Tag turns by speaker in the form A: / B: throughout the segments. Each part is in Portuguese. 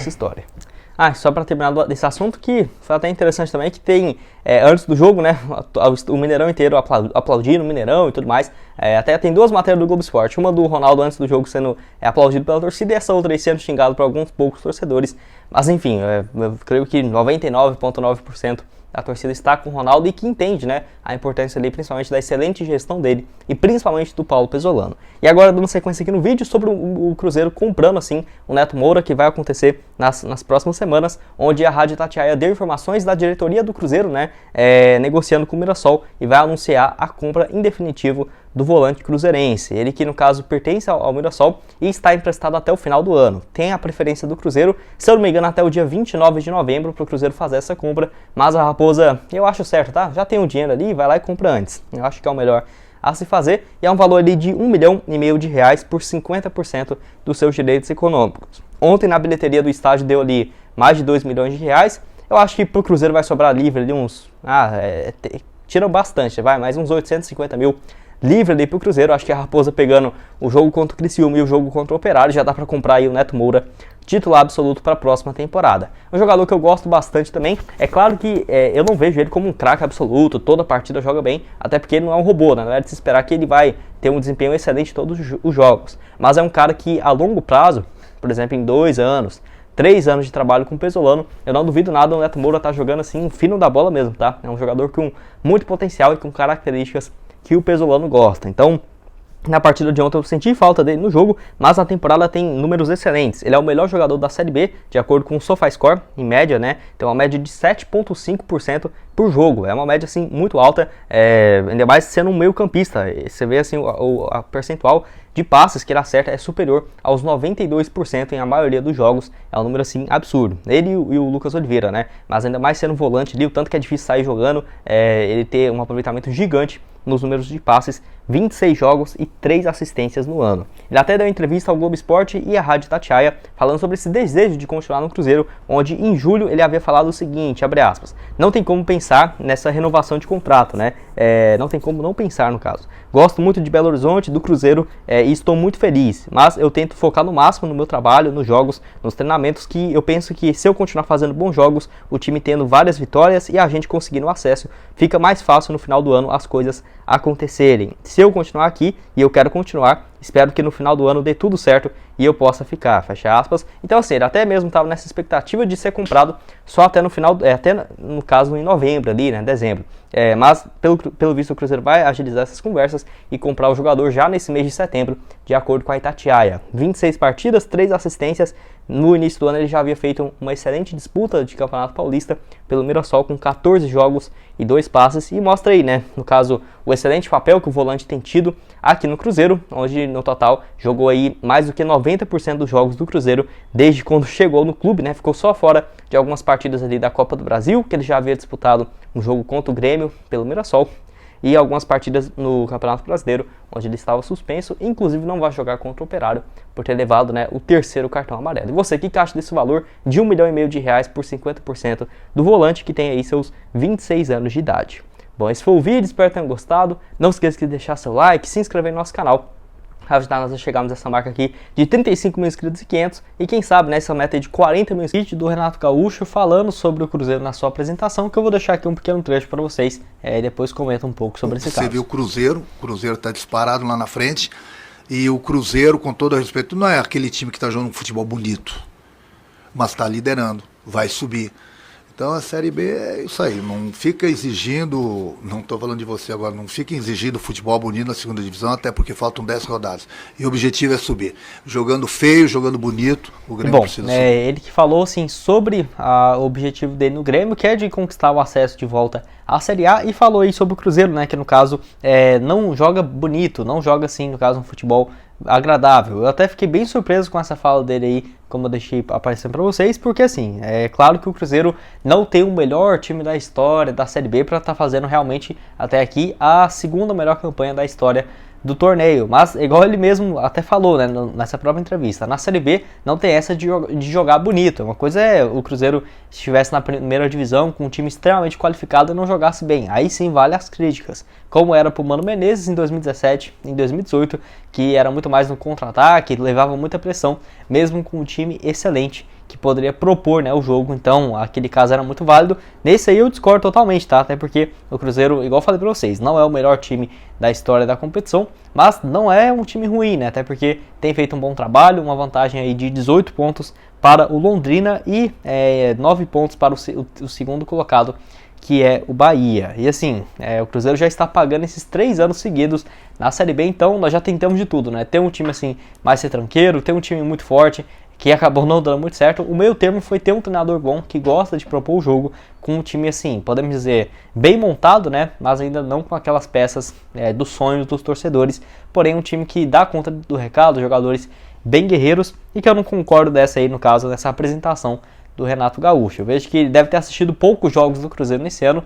A: essa história. Só para terminar desse assunto, que foi até interessante também, que tem, antes do jogo, né, o Mineirão inteiro aplaudindo o Mineirão e tudo mais. Até tem duas matérias do Globo Esporte, uma do Ronaldo antes do jogo sendo aplaudido pela torcida, e essa outra aí sendo xingado por alguns poucos torcedores. Mas enfim, eu creio que 99,9% a torcida está com o Ronaldo e que entende, né, a importância ali, principalmente da excelente gestão dele e principalmente do Paulo Pezzolano. E agora, dando sequência aqui no vídeo sobre o Cruzeiro comprando, assim, o Neto Moura, que vai acontecer nas próximas semanas, onde a Rádio Itatiaia deu informações da diretoria do Cruzeiro, né, negociando com o Mirassol, e vai anunciar a compra em definitivo do volante cruzeirense. Ele que, no caso, pertence ao Mirassol e está emprestado até o final do ano. Tem a preferência do Cruzeiro, se eu não me engano, até o dia 29 de novembro para o Cruzeiro fazer essa compra, mas a Raposa, eu acho certo, tá? Já tem o dinheiro ali, vai lá e compra antes. Eu acho que é o melhor a se fazer, e é um valor ali de R$1,5 milhão por 50% dos seus direitos econômicos. Ontem, na bilheteria do estádio, deu ali mais de R$2 milhões. Eu acho que pro Cruzeiro vai sobrar livre ali uns... tiram bastante, vai, mais uns 850 mil livre ali pro Cruzeiro. Acho que a Raposa, pegando o jogo contra o Criciúma e o jogo contra o Operário, já dá para comprar aí o Neto Moura titular absoluto para a próxima temporada. Um jogador que eu gosto bastante também. É claro que eu não vejo ele como um craque absoluto, toda partida joga bem, até porque ele não é um robô, né? Não é de se esperar que ele vai ter um desempenho excelente em todos os jogos. Mas é um cara que, a longo prazo, por exemplo, em 2 anos, 3 anos de trabalho com o Pezzolano, eu não duvido nada o Neto Moura tá jogando assim, fino da bola mesmo, tá? É um jogador com muito potencial e com características que o Pezzolano gosta. Então, na partida de ontem eu senti falta dele no jogo, mas na temporada tem números excelentes. Ele é o melhor jogador da Série B, de acordo com o SofaScore, em média, né? Tem uma média de 7,5% por jogo. É uma média, assim, muito alta, ainda mais sendo um meio campista. Você vê, assim, a percentual de passes que ele acerta é superior aos 92% em a maioria dos jogos. É um número, assim, absurdo. Ele e o Lucas Oliveira, né? Mas ainda mais sendo volante ali, o tanto que é difícil sair jogando, ele ter um aproveitamento gigante nos números de passes, 26 jogos e 3 assistências no ano. Ele até deu entrevista ao Globo Esporte e à Rádio Itatiaia, falando sobre esse desejo de continuar no Cruzeiro, onde em julho ele havia falado o seguinte, abre aspas, não tem como pensar nessa renovação de contrato, né? Não tem como não pensar no caso. Gosto muito de Belo Horizonte, do Cruzeiro, e estou muito feliz, mas eu tento focar no máximo no meu trabalho, nos jogos, nos treinamentos, que eu penso que se eu continuar fazendo bons jogos, o time tendo várias vitórias e a gente conseguindo acesso, fica mais fácil no final do ano as coisas acontecerem. Se eu continuar aqui, e eu quero continuar, espero que no final do ano dê tudo certo e eu possa ficar, fecha aspas. Então assim, ele até mesmo estava nessa expectativa de ser comprado só até no final, até no caso em novembro ali, né, dezembro. Mas pelo visto o Cruzeiro vai agilizar essas conversas e comprar o jogador já nesse mês de setembro, de acordo com a Itatiaia. 26 partidas, 3 assistências. No início do ano ele já havia feito uma excelente disputa de Campeonato Paulista pelo Mirassol com 14 jogos e 2 passes, e mostra aí, né, no caso, o excelente papel que o volante tem tido aqui no Cruzeiro, onde no total jogou aí mais do que 90% dos jogos do Cruzeiro desde quando chegou no clube, né, ficou só fora de algumas partidas ali da Copa do Brasil, que ele já havia disputado um jogo contra o Grêmio pelo Mirassol, e algumas partidas no Campeonato Brasileiro, onde ele estava suspenso, inclusive não vai jogar contra o Operário, por ter levado, né, o 3º cartão amarelo. E você, o que acha desse valor de R$1,5 milhão por 50% do volante, que tem aí seus 26 anos de idade? Bom, esse foi o vídeo, espero que tenham gostado. Não esqueça de deixar seu like, se inscrever no nosso canal, ajudar nós a chegarmos a essa marca aqui de 35 mil inscritos e 500, e quem sabe nessa meta de 40 mil inscritos do Renato Gaúcho falando sobre o Cruzeiro na sua apresentação, que eu vou deixar aqui um pequeno trecho para vocês, e depois comenta um pouco sobre esse caso.
B: Você viu o Cruzeiro está disparado lá na frente, e o Cruzeiro, com todo respeito, não é aquele time que está jogando um futebol bonito, mas está liderando, vai subir. Então a Série B é isso aí, não fica exigindo, não estou falando de você agora, não fica exigindo futebol bonito na segunda divisão, até porque faltam 10 rodadas. E o objetivo é subir. Jogando feio, jogando bonito, o Grêmio precisa subir.
A: Ele que falou assim, sobre o objetivo dele no Grêmio, que é de conquistar o acesso de volta à Série A, e falou aí sobre o Cruzeiro, né, que no caso não joga bonito, não joga assim, no caso, um futebol agradável. Eu até fiquei bem surpreso com essa fala dele aí, como eu deixei aparecendo para vocês, porque assim, é claro que o Cruzeiro não tem o melhor time da história da Série B para estar fazendo realmente até aqui a segunda melhor campanha da história do torneio, mas igual ele mesmo até falou, né, nessa própria entrevista, na Série B não tem essa de jogar bonito. Uma coisa é o Cruzeiro se estivesse na primeira divisão com um time extremamente qualificado e não jogasse bem, aí sim vale as críticas, como era pro Mano Menezes em 2017, em 2018, que era muito mais no contra-ataque, levava muita pressão, mesmo com um time excelente. que poderia propor, né, o jogo. Então aquele caso era muito válido. Nesse aí eu discordo totalmente, tá? Até porque o Cruzeiro, igual eu falei pra vocês, não é o melhor time da história da competição, mas não é um time ruim, né? Até porque tem feito um bom trabalho, uma vantagem aí de 18 pontos para o Londrina e 9 pontos para o segundo colocado, que é o Bahia. E assim, o Cruzeiro já está pagando esses 3 anos seguidos na Série B, então nós já tentamos de tudo, né? Ter um time assim mais retranqueiro, ter um time muito forte, que acabou não dando muito certo. O meio termo foi ter um treinador bom, que gosta de propor o jogo, com um time assim, podemos dizer, bem montado, né? Mas ainda não com aquelas peças dos sonhos dos torcedores, porém um time que dá conta do recado, jogadores bem guerreiros, e que eu não concordo dessa aí, no caso, dessa apresentação do Renato Gaúcho. Eu vejo que ele deve ter assistido poucos jogos do Cruzeiro nesse ano,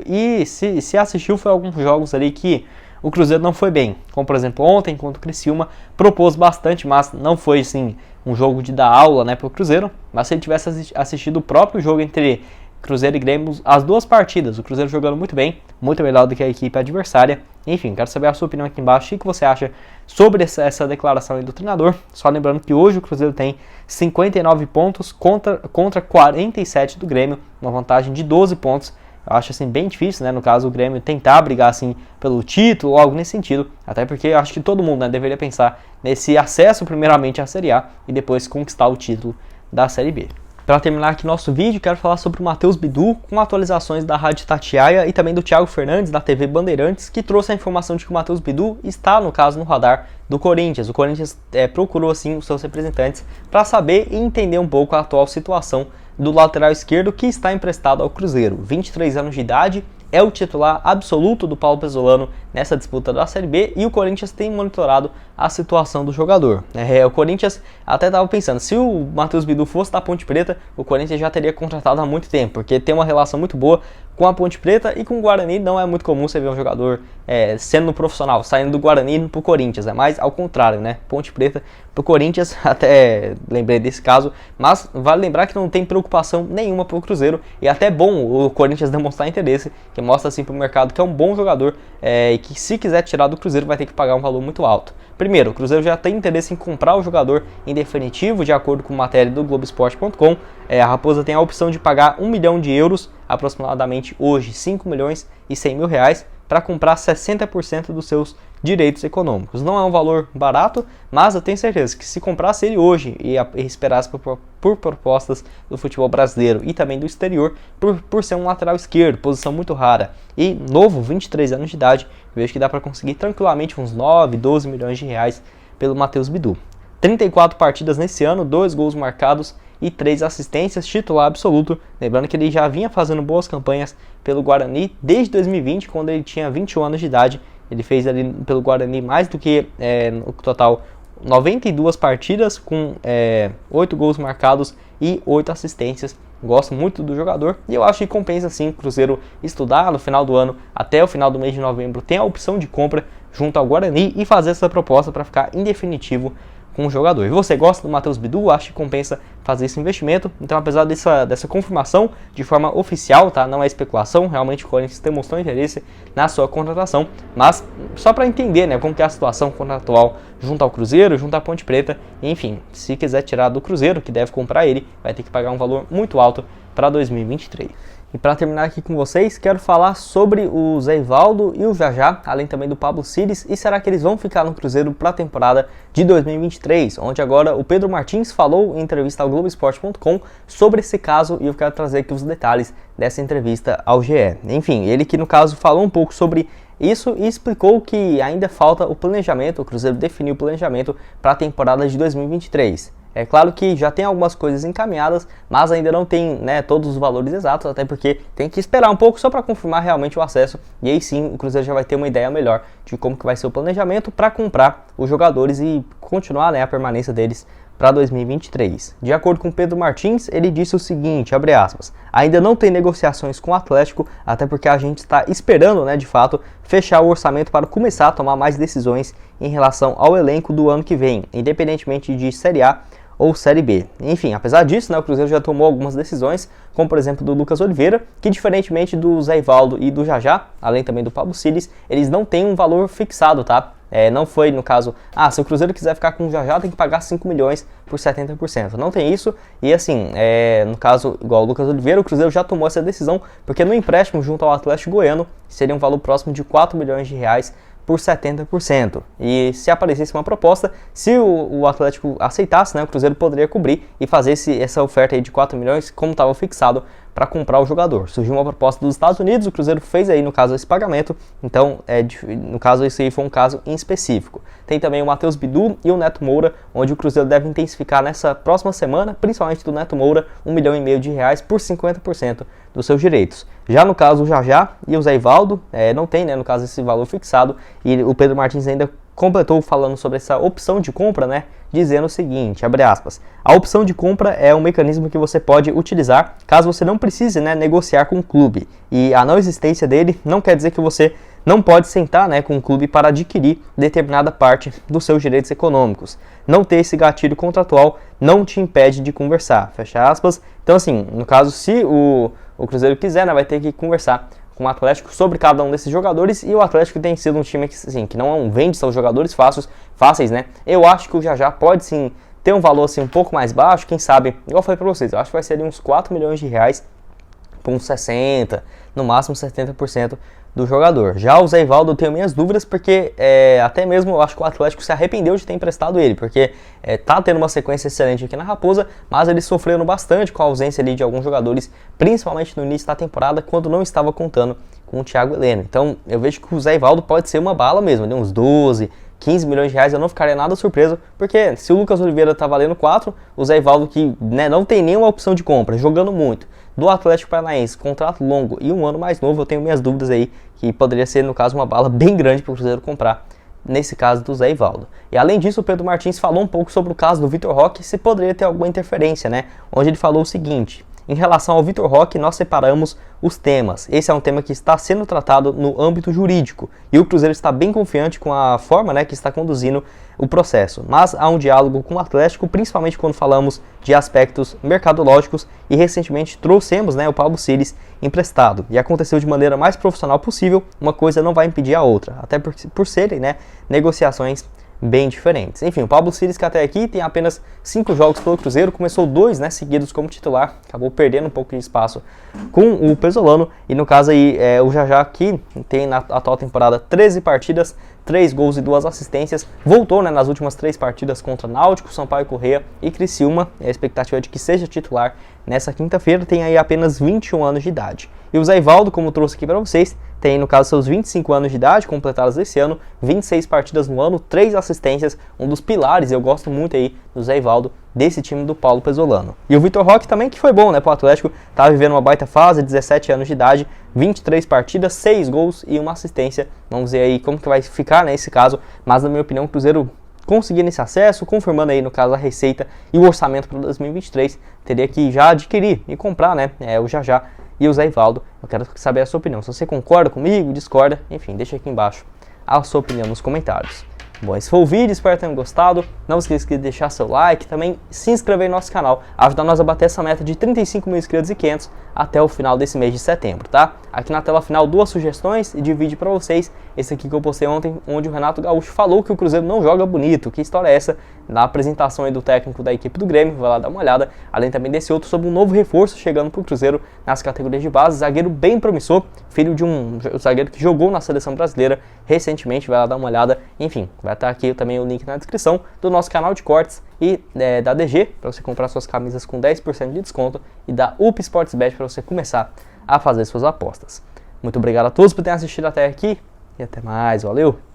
A: e se assistiu foi alguns jogos ali que o Cruzeiro não foi bem, como por exemplo ontem contra o Criciúma, propôs bastante, mas não foi assim um jogo de dar aula, né, para o Cruzeiro. Mas se ele tivesse assistido o próprio jogo entre Cruzeiro e Grêmio, as duas partidas, o Cruzeiro jogando muito bem, muito melhor do que a equipe adversária. Enfim, quero saber a sua opinião aqui embaixo, o que você acha sobre essa declaração aí do treinador. Só lembrando que hoje o Cruzeiro tem 59 pontos contra 47 do Grêmio, uma vantagem de 12 pontos. Eu acho assim bem difícil, né, no caso o Grêmio tentar brigar assim pelo título ou algo nesse sentido, até porque eu acho que todo mundo, né, deveria pensar nesse acesso primeiramente à Série A e depois conquistar o título da Série B. Para terminar aqui nosso vídeo, quero falar sobre o Matheus Bidu, com atualizações da Rádio Itatiaia e também do Thiago Fernandes, da TV Bandeirantes, que trouxe a informação de que o Matheus Bidu está, no caso, no radar do Corinthians. O Corinthians procurou, assim, os seus representantes para saber e entender um pouco a atual situação do lateral esquerdo, que está emprestado ao Cruzeiro. 23 anos de idade, é o titular absoluto do Paulo Pezzolano nessa disputa da Série B, e o Corinthians tem monitorado a situação do jogador. O Corinthians até estava pensando, se o Matheus Bidu fosse da Ponte Preta, o Corinthians já teria contratado há muito tempo, porque tem uma relação muito boa com a Ponte Preta e com o Guarani. Não é muito comum você ver um jogador sendo profissional, saindo do Guarani para o Corinthians, é mais ao contrário, né? Ponte Preta para o Corinthians, até lembrei desse caso, mas vale lembrar que não tem preocupação nenhuma para o Cruzeiro, e até é bom o Corinthians demonstrar interesse, que mostra assim para o mercado que é um bom jogador, e que se quiser tirar do Cruzeiro vai ter que pagar um valor muito alto. Primeiro, o Cruzeiro já tem interesse em comprar o jogador em definitivo, de acordo com matéria do Globoesporte.com. A Raposa tem a opção de pagar 1 milhão de euros, aproximadamente hoje 5 milhões e 100 mil reais, para comprar 60% dos seus direitos econômicos. Não é um valor barato, mas eu tenho certeza que se comprasse ele hoje e esperasse por propostas do futebol brasileiro e também do exterior, por ser um lateral esquerdo, posição muito rara e novo, 23 anos de idade, vejo que dá para conseguir tranquilamente uns 9, 12 milhões de reais pelo Matheus Bidu. 34 partidas nesse ano, 2 gols marcados e 3 assistências, titular absoluto. Lembrando que ele já vinha fazendo boas campanhas pelo Guarani desde 2020, quando ele tinha 21 anos de idade. Ele fez ali pelo Guarani mais do que no total 92 partidas, com 8 gols marcados e 8 assistências. Gosto muito do jogador e eu acho que compensa sim o Cruzeiro estudar no final do ano, até o final do mês de novembro, tem a opção de compra junto ao Guarani e fazer essa proposta para ficar em definitivo com o jogador. E você gosta do Matheus Bidu? Acho que compensa fazer esse investimento. Então, apesar dessa confirmação de forma oficial, tá? Não é especulação, realmente o Corinthians demonstrou interesse na sua contratação, mas só para entender, né, como que é a situação contratual junto ao Cruzeiro, junto à Ponte Preta. Enfim, se quiser tirar do Cruzeiro, que deve comprar ele, vai ter que pagar um valor muito alto para 2023. E para terminar aqui com vocês, quero falar sobre o Zé Ivaldo e o Jajá, além também do Pablo Ciris, e será que eles vão ficar no Cruzeiro para a temporada de 2023, onde agora o Pedro Martins falou em entrevista ao Globoesporte.com sobre esse caso, e eu quero trazer aqui os detalhes dessa entrevista ao GE. Enfim, ele que no caso falou um pouco sobre isso e explicou que ainda falta o planejamento, o Cruzeiro definiu o planejamento para a temporada de 2023. É claro que já tem algumas coisas encaminhadas, mas ainda não tem, né, todos os valores exatos, até porque tem que esperar um pouco só para confirmar realmente o acesso, e aí sim o Cruzeiro já vai ter uma ideia melhor de como que vai ser o planejamento para comprar os jogadores e continuar, né, a permanência deles para 2023. De acordo com Pedro Martins, ele disse o seguinte, abre aspas, ainda não tem negociações com o Atlético, até porque a gente está esperando, né, de fato, fechar o orçamento para começar a tomar mais decisões em relação ao elenco do ano que vem, independentemente de Série A ou Série B. Enfim, apesar disso, né, o Cruzeiro já tomou algumas decisões, como por exemplo do Lucas Oliveira, que diferentemente do Zé Ivaldo e do Jajá, além também do Pablo Ciles, eles não têm um valor fixado, tá? Não foi no caso, se o Cruzeiro quiser ficar com o Jajá tem que pagar 5 milhões por 70%. Não tem isso, e assim, no caso, igual o Lucas Oliveira, o Cruzeiro já tomou essa decisão, porque no empréstimo junto ao Atlético Goiano, seria um valor próximo de 4 milhões de reais por 70%. E se aparecesse uma proposta, se o Atlético aceitasse, né, o Cruzeiro poderia cobrir e fazer essa oferta aí de 4 milhões, como estava fixado, para comprar o jogador. Surgiu uma proposta dos Estados Unidos, o Cruzeiro fez aí, no caso, esse pagamento, então, no caso, esse aí foi um caso em específico. Tem também o Matheus Bidu e o Neto Moura, onde o Cruzeiro deve intensificar nessa próxima semana, principalmente do Neto Moura, 1,5 milhão de reais por 50% dos seus direitos. Já no caso, o Jajá e o Zé Ivaldo, não tem, né, no caso, esse valor fixado, e o Pedro Martins ainda completou falando sobre essa opção de compra, né, dizendo o seguinte, abre aspas, a opção de compra é um mecanismo que você pode utilizar caso você não precise, né, negociar com o clube, e a não existência dele não quer dizer que você não pode sentar, né, com o clube para adquirir determinada parte dos seus direitos econômicos. Não ter esse gatilho contratual não te impede de conversar, fecha aspas. Então assim, no caso, se o Cruzeiro quiser, né, vai ter que conversar com o Atlético sobre cada um desses jogadores, e o Atlético tem sido um time que, assim, que não vende seus jogadores fáceis, né? Eu acho que o Jajá pode sim ter um valor assim um pouco mais baixo, quem sabe, igual eu falei pra vocês, eu acho que vai ser ali uns 4 milhões de reais por uns 60, no máximo 70% do jogador. Já o Zé Ivaldo eu tenho minhas dúvidas, porque até mesmo eu acho que o Atlético se arrependeu de ter emprestado ele, porque tá tendo uma sequência excelente aqui na Raposa, mas eles sofreram bastante com a ausência ali de alguns jogadores, principalmente no início da temporada, quando não estava contando com o Thiago Heleno. Então eu vejo que o Zé Ivaldo pode ser uma bala mesmo, ali, uns 12, 15 milhões de reais, eu não ficaria nada surpreso, porque se o Lucas Oliveira tá valendo 4, o Zé Ivaldo, que, né, não tem nenhuma opção de compra, jogando muito, do Atlético Paranaense, contrato longo e um ano mais novo, eu tenho minhas dúvidas aí, que poderia ser, no caso, uma bala bem grande para o Cruzeiro comprar, nesse caso do Zé Ivaldo. E além disso, o Pedro Martins falou um pouco sobre o caso do Vitor Roque, se poderia ter alguma interferência, né, onde ele falou o seguinte: em relação ao Vitor Roque, nós separamos os temas. Esse é um tema que está sendo tratado no âmbito jurídico, e o Cruzeiro está bem confiante com a forma, né, que está conduzindo o processo. Mas há um diálogo com o Atlético, principalmente quando falamos de aspectos mercadológicos, e recentemente trouxemos, né, o Pablo Ciles emprestado, e aconteceu de maneira mais profissional possível. Uma coisa não vai impedir a outra, até por serem, né, negociações bem diferentes. Enfim, o Pablo Ciles, que até aqui tem apenas 5 jogos pelo Cruzeiro, começou 2, né, seguidos como titular, acabou perdendo um pouco de espaço com o Pesolano, e no caso aí o Jajá, que tem na atual temporada 13 partidas, 3 gols e 2 assistências, voltou, né, nas últimas 3 partidas contra Náutico, Sampaio Corrêa e Criciúma, e a expectativa é de que seja titular nessa quinta-feira, tem aí apenas 21 anos de idade. E o Zé Ivaldo, como trouxe aqui para vocês, tem, no caso, seus 25 anos de idade, completados esse ano, 26 partidas no ano, 3 assistências, um dos pilares, eu gosto muito aí do Zé Ivaldo, desse time do Paulo Pesolano. E o Vitor Roque também, que foi bom, né, pro Atlético, tá vivendo uma baita fase, 17 anos de idade, 23 partidas, 6 gols e 1 assistência. Vamos ver aí como que vai ficar nesse caso, mas na minha opinião o Cruzeiro conseguindo esse acesso, confirmando aí no caso a receita e o orçamento para 2023, teria que já adquirir e comprar, né, o Jajá e o Zé Ivaldo. Eu quero saber a sua opinião, se você concorda comigo, discorda, enfim, deixa aqui embaixo a sua opinião nos comentários. Bom, esse foi o vídeo, espero que tenham gostado. Não esqueça de deixar seu like, também se inscrever no nosso canal, ajudar nós a bater essa meta de 35 mil inscritos e 500 até o final desse mês de setembro, tá? Aqui na tela final 2 sugestões de vídeo para vocês. Esse aqui que eu postei ontem, onde o Renato Gaúcho falou que o Cruzeiro não joga bonito. Que história é essa? Na apresentação aí do técnico da equipe do Grêmio, vai lá dar uma olhada. Além também desse outro sobre um novo reforço chegando pro Cruzeiro nas categorias de base, zagueiro bem promissor, filho de um zagueiro que jogou na seleção brasileira recentemente, vai lá dar uma olhada. Enfim, vai estar aqui também o link na descrição do nosso canal de cortes e da DG, para você comprar suas camisas com 10% de desconto, e da UP Sportsbet para você começar a fazer suas apostas. Muito obrigado a todos por terem assistido até aqui e até mais, valeu!